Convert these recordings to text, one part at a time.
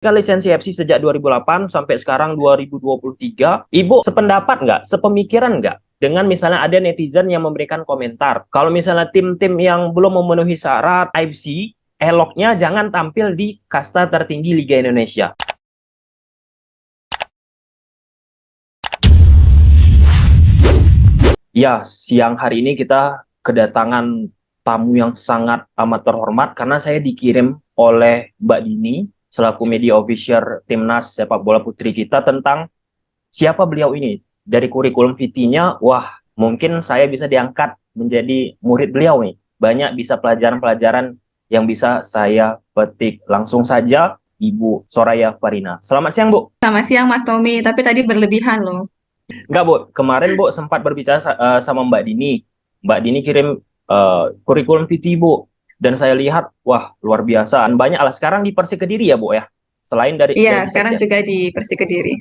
Kan lisensi FC sejak 2008 sampai sekarang 2023, Ibu sependapat nggak, sepemikiran nggak dengan misalnya ada netizen yang memberikan komentar, kalau misalnya tim-tim yang belum memenuhi syarat AFC, eloknya jangan tampil di kasta tertinggi Liga Indonesia. Ya, siang hari ini kita kedatangan tamu yang sangat amat terhormat karena saya dikirim oleh Mbak Dini selaku media official Timnas Sepak Bola Putri kita tentang siapa beliau ini. Dari kurikulum vitae-nya, wah, mungkin saya bisa diangkat menjadi murid beliau nih. Banyak bisa pelajaran-pelajaran yang bisa saya petik. Langsung saja, Ibu Soraya Farina. Selamat siang, Bu. Selamat siang Mas Tommy, tapi tadi berlebihan loh. Enggak, Bu. Kemarin, Bu, sempat berbicara sama Mbak Dini. Mbak Dini kirim kurikulum vitae, Bu. Dan saya lihat, wah, luar biasa. Banyak lah. Sekarang di Persik Kediri ya, Bu, ya? Selain Iya, dari sekarang Sekjen. juga di Persik Kediri.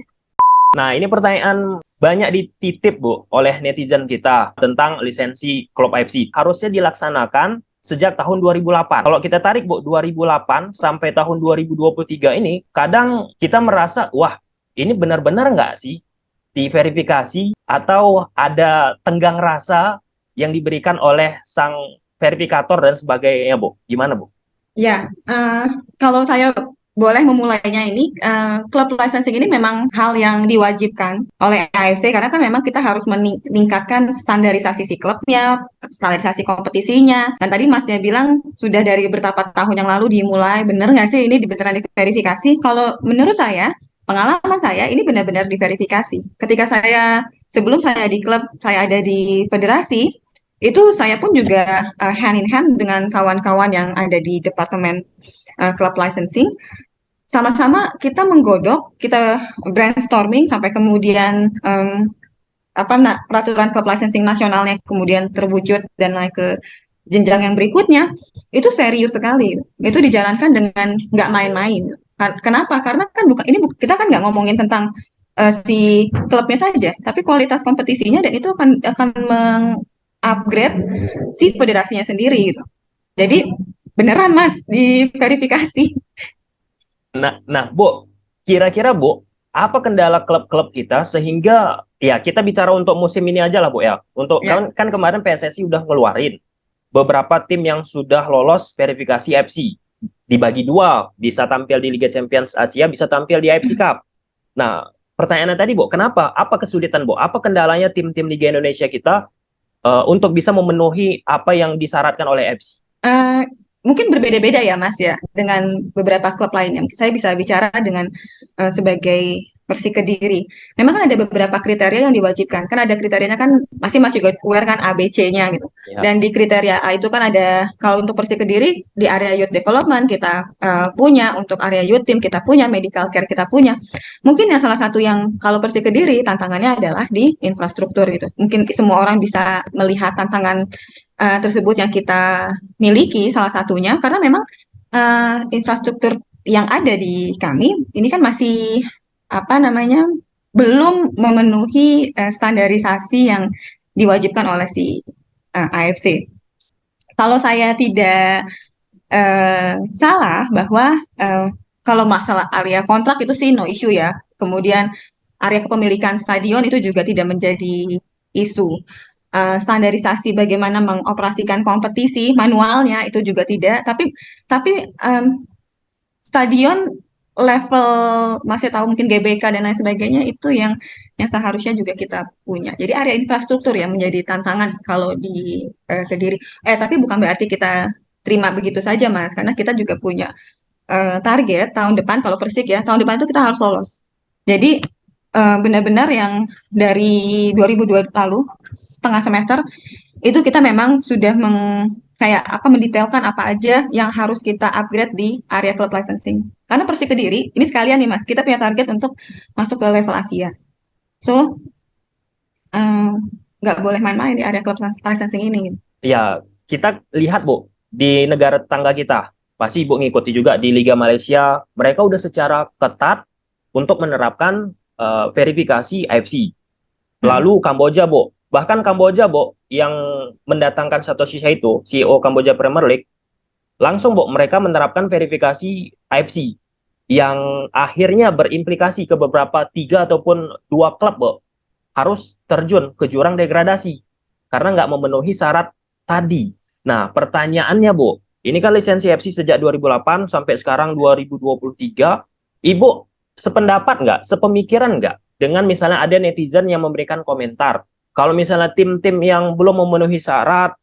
Nah, ini pertanyaan banyak dititip, Bu, oleh netizen kita tentang lisensi klub AFC. Harusnya dilaksanakan sejak tahun 2008. Kalau kita tarik, Bu, 2008 sampai tahun 2023 ini, kadang kita merasa, wah, ini benar-benar nggak sih diverifikasi atau ada tenggang rasa yang diberikan oleh sang verifikator dan sebagainya, Bu? Gimana, Bu? Ya, kalau saya boleh memulainya ini, klub licensing ini memang hal yang diwajibkan oleh AFC karena kan memang kita harus meningkatkan standarisasi si klubnya, standarisasi kompetisinya. Dan tadi Masnya bilang sudah dari berapa tahun yang lalu dimulai, benar nggak sih ini beneran diverifikasi? Kalau menurut saya, pengalaman saya ini benar-benar diverifikasi. Ketika saya sebelum saya di klub, saya ada di federasi, itu saya pun juga hand in hand dengan kawan-kawan yang ada di departemen club licensing. Sama-sama kita menggodok, kita brainstorming sampai kemudian peraturan club licensing nasionalnya kemudian terwujud dan naik ke jenjang yang berikutnya. Itu serius sekali. Itu dijalankan dengan nggak main-main. Kenapa? Karena kan bukan ini kita kan nggak ngomongin tentang si klubnya saja, tapi kualitas kompetisinya dan itu akan upgrade si federasinya sendiri gitu. Jadi beneran Mas diverifikasi. Nah, Bu, kira-kira Bu, apa kendala klub-klub kita sehingga ya kita bicara untuk musim ini aja lah Bu ya. Untuk Ya, kan kemarin PSSI udah ngeluarin beberapa tim yang sudah lolos verifikasi FC. Dibagi dua, bisa tampil di Liga Champions Asia, bisa tampil di AFC Cup. Nah, pertanyaannya tadi Bu, kenapa? Apa kesulitan Bu? Apa kendalanya tim-tim Liga Indonesia kita untuk bisa memenuhi apa yang disyaratkan oleh FC? eh, mungkin berbeda-beda ya Mas ya dengan beberapa klub lainnya. Saya bisa bicara dengan sebagai Persik Kediri. Memang kan ada beberapa kriteria yang diwajibkan. Kan ada kriterianya kan masih masih juga aware kan A, B, C-nya gitu. Ya. Dan di kriteria A itu kan ada kalau untuk Persik Kediri di area youth development kita punya, untuk area youth team kita punya, medical care kita punya. Mungkin yang salah satu yang kalau Persik Kediri tantangannya adalah di infrastruktur gitu. Mungkin semua orang bisa melihat tantangan tersebut yang kita miliki salah satunya karena memang infrastruktur yang ada di kami ini kan masih apa namanya belum memenuhi standarisasi yang diwajibkan oleh si AFC. Kalau saya tidak salah bahwa kalau masalah area kontrak itu sih no issue ya. Kemudian area kepemilikan stadion itu juga tidak menjadi isu. Standarisasi bagaimana mengoperasikan kompetisi manualnya itu juga tidak. Tapi stadion level masih tahu mungkin GBK dan lain sebagainya itu yang seharusnya juga kita punya. Jadi area infrastruktur yang menjadi tantangan kalau di Kediri. Tapi bukan berarti kita terima begitu saja Mas, karena kita juga punya target tahun depan kalau Persik ya, tahun depan itu kita harus lolos. Jadi benar-benar yang dari 2002 lalu setengah semester itu kita memang sudah kayak apa mendetailkan apa aja yang harus kita upgrade di area club licensing. Karena Persik Kediri ini sekalian nih Mas, kita punya target untuk masuk ke level Asia. So eh, nggak boleh main-main di area club licensing ini. Ya, kita lihat Bu, di negara tetangga kita, pasti Ibu ngikuti juga di Liga Malaysia, mereka udah secara ketat untuk menerapkan verifikasi AFC. Hmm. Lalu Kamboja, Bu, bahkan Kamboja, Bu, yang mendatangkan Satoshi Saito, CEO Kamboja Premier League, langsung Bu, mereka menerapkan verifikasi AFC. yang akhirnya berimplikasi ke beberapa tiga ataupun dua klub, Bo, harus terjun ke jurang degradasi karena nggak memenuhi syarat tadi. Nah, pertanyaannya, Bu, ini kan lisensi FC sejak 2008 sampai sekarang 2023. Ibu sependapat nggak, sepemikiran nggak dengan misalnya ada netizen yang memberikan komentar, kalau misalnya tim-tim yang belum memenuhi syarat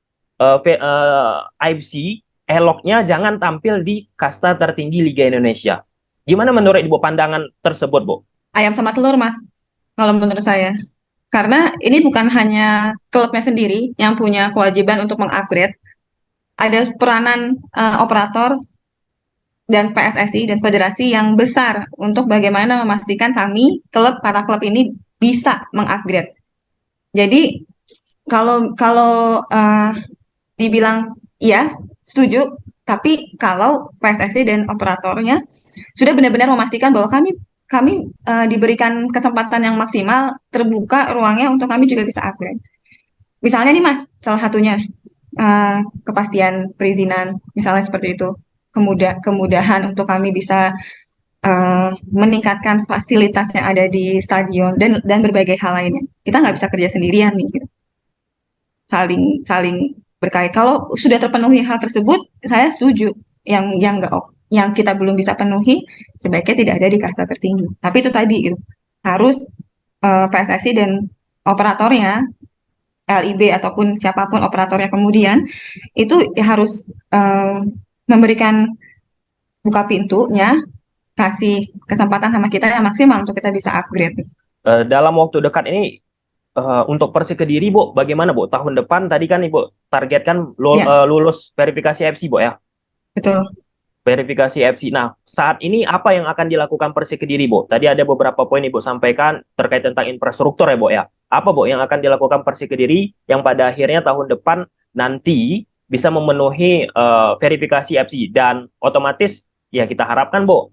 AFC, eloknya jangan tampil di kasta tertinggi Liga Indonesia. Gimana menurut Ibu pandangan tersebut, Bu? Ayam sama telur, Mas, kalau menurut saya. Karena ini bukan hanya klubnya sendiri yang punya kewajiban untuk mengupgrade, ada peranan operator dan PSSI dan federasi yang besar untuk bagaimana memastikan kami, para klub ini bisa mengupgrade. Jadi kalau kalau dibilang iya, setuju, tapi kalau PSSI dan operatornya sudah benar-benar memastikan bahwa kami diberikan kesempatan yang maksimal, terbuka ruangnya untuk kami juga bisa upgrade. Misalnya nih Mas, salah satunya kepastian perizinan, misalnya seperti itu, kemudahan untuk kami bisa meningkatkan fasilitas yang ada di stadion dan berbagai hal lainnya. Kita nggak bisa kerja sendirian nih, gitu. Saling saling berkait. Kalau sudah terpenuhi hal tersebut, saya setuju. Yang nggak yang kita belum bisa penuhi, sebaiknya tidak ada di kasta tertinggi. Tapi itu tadi gitu, harus PSSI dan operatornya, LIB ataupun siapapun operatornya kemudian itu ya harus memberikan buka pintunya, kasih kesempatan sama kita yang maksimal untuk kita bisa upgrade. Dalam waktu dekat ini untuk Persik Kediri, Bu, bagaimana, Bu? Tahun depan tadi kan Ibu targetkan Ya, lulus verifikasi FC, Bu, ya? betul. Verifikasi FC. Nah, saat ini apa yang akan dilakukan Persik Kediri, Bu? Tadi ada beberapa poin Ibu sampaikan terkait tentang infrastruktur ya, Bu, ya. Apa, Bu, yang akan dilakukan Persik Kediri yang pada akhirnya tahun depan nanti bisa memenuhi verifikasi FC dan otomatis ya kita harapkan, Bu,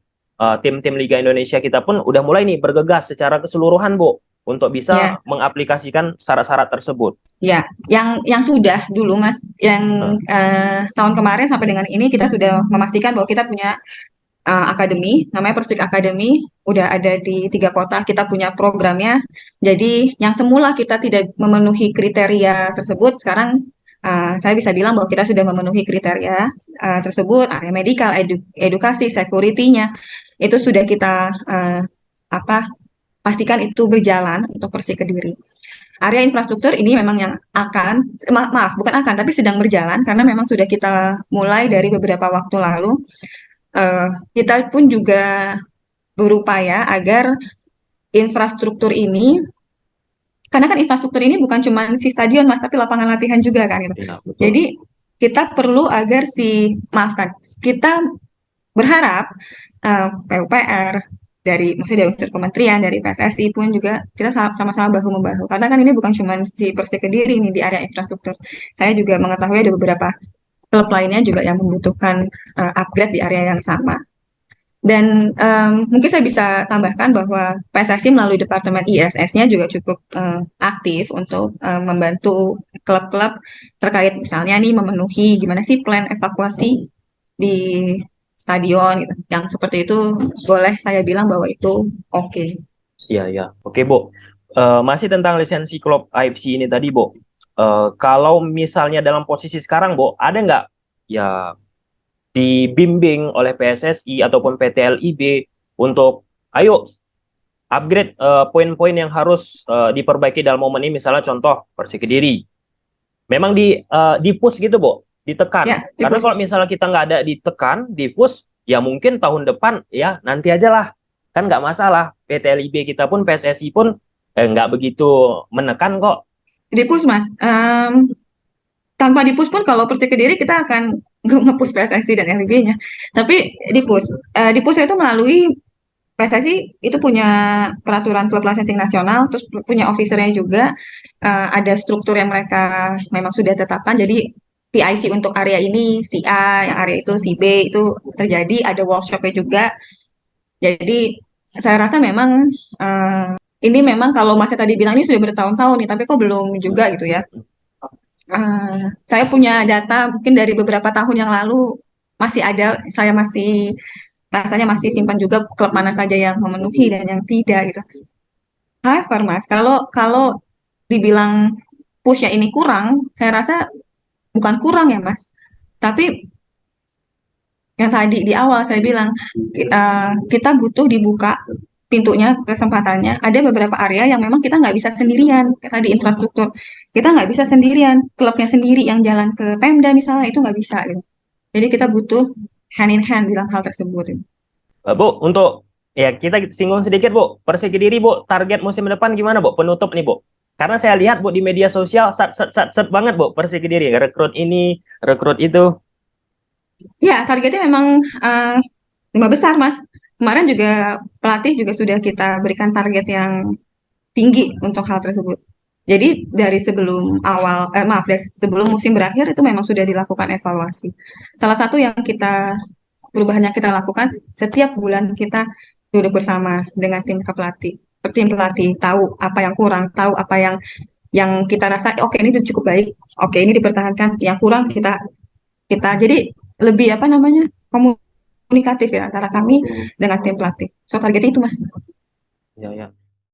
tim-tim Liga Indonesia kita pun udah mulai nih bergegas secara keseluruhan, Bu, untuk Ya, bisa mengaplikasikan syarat-syarat tersebut. ya, yang sudah dulu Mas, yang Nah, tahun kemarin sampai dengan ini kita sudah memastikan bahwa kita punya akademi, namanya Persik Academy, udah ada di 3 kota, kita punya programnya. Jadi yang semula kita tidak memenuhi kriteria tersebut, sekarang saya bisa bilang bahwa kita sudah memenuhi kriteria tersebut, area medikal, edukasi, security-nya, itu sudah kita apa pastikan itu berjalan untuk Persik Kediri. Area infrastruktur ini memang yang maaf, bukan akan, tapi sedang berjalan karena memang sudah kita mulai dari beberapa waktu lalu. Kita pun juga berupaya agar infrastruktur ini, karena kan infrastruktur ini bukan cuma si stadion Mas, tapi lapangan latihan juga kan gitu. ya, betul. Jadi kita perlu agar maafkan, kita berharap PUPR dari maksudnya dari unsur kementerian, dari PSSI pun juga kita sama-sama bahu membahu. Karena kan ini bukan cuma si Persik Kediri ini di area infrastruktur. Saya juga mengetahui ada beberapa klub lainnya juga yang membutuhkan upgrade di area yang sama. Dan mungkin saya bisa tambahkan bahwa PSSI melalui Departemen ISS-nya juga cukup aktif untuk membantu klub-klub terkait misalnya nih memenuhi gimana sih plan evakuasi di stadion gitu. Yang seperti itu boleh saya bilang bahwa itu oke. Iya, ya. Oke, Bu. Masih tentang lisensi klub AFC ini tadi, Bu. Kalau misalnya dalam posisi sekarang, Bu, ada nggak ya dibimbing oleh PSSI ataupun PT LIB untuk ayo upgrade poin-poin yang harus diperbaiki dalam momen ini, misalnya contoh Persik Kediri. Memang di push gitu, Bu, ditekan. Ya, Karena Ibu. kalau misalnya kita nggak ada ditekan, di push, ya mungkin tahun depan ya nanti aja lah. Kan nggak masalah. PT LIB kita pun, PSSI pun nggak begitu menekan kok. Dipus Mas. Tanpa dipus pun kalau Persik Kediri kita akan nge-push PSSI dan LIB-nya. Tapi dipus. Dipus itu melalui PSSI itu punya peraturan klub licensing nasional, terus punya officernya juga, ada struktur yang mereka memang sudah tetapkan. Jadi PIC untuk area ini si A, yang area itu si B itu terjadi, ada workshopnya juga. Jadi saya rasa memang ini memang kalau Masnya tadi bilang ini sudah bertahun-tahun nih, tapi kok belum juga gitu ya. Saya punya data mungkin dari beberapa tahun yang lalu masih ada, saya masih rasanya masih simpan juga klub mana saja yang memenuhi dan yang tidak gitu. However, Mas, kalau kalau dibilang push-nya ini kurang, saya rasa bukan kurang ya, Mas. Tapi yang tadi di awal saya bilang kita butuh dibuka pintunya, kesempatannya. Ada beberapa area yang memang kita nggak bisa sendirian, kayak tadi infrastruktur. Kita nggak bisa sendirian, klubnya sendiri yang jalan ke Pemda misalnya itu nggak bisa gitu. Jadi kita butuh hand in hand bilang hal tersebut. Bu, untuk ya kita singgung sedikit Bu, Persik Kediri Bu, target musim depan gimana Bu? Penutup nih Bu. Karena saya lihat Bu di media sosial set banget Bu Persik Kediri, rekrut ini, rekrut itu. Ya, targetnya memang eh, lima besar, Mas. Kemarin juga pelatih juga sudah kita berikan target yang tinggi untuk hal tersebut. Jadi dari sebelum maaf, dari sebelum musim berakhir itu memang sudah dilakukan evaluasi. Salah satu yang perubahan yang kita lakukan setiap bulan kita duduk bersama dengan tim pelatih tahu apa yang kurang, tahu apa yang kita rasa oke ini sudah cukup baik, oke ini dipertahankan, yang kurang kita kita jadi lebih apa namanya komunikatif ya antara kami dengan tim pelatih. So targetnya itu Mas. Ya, ya.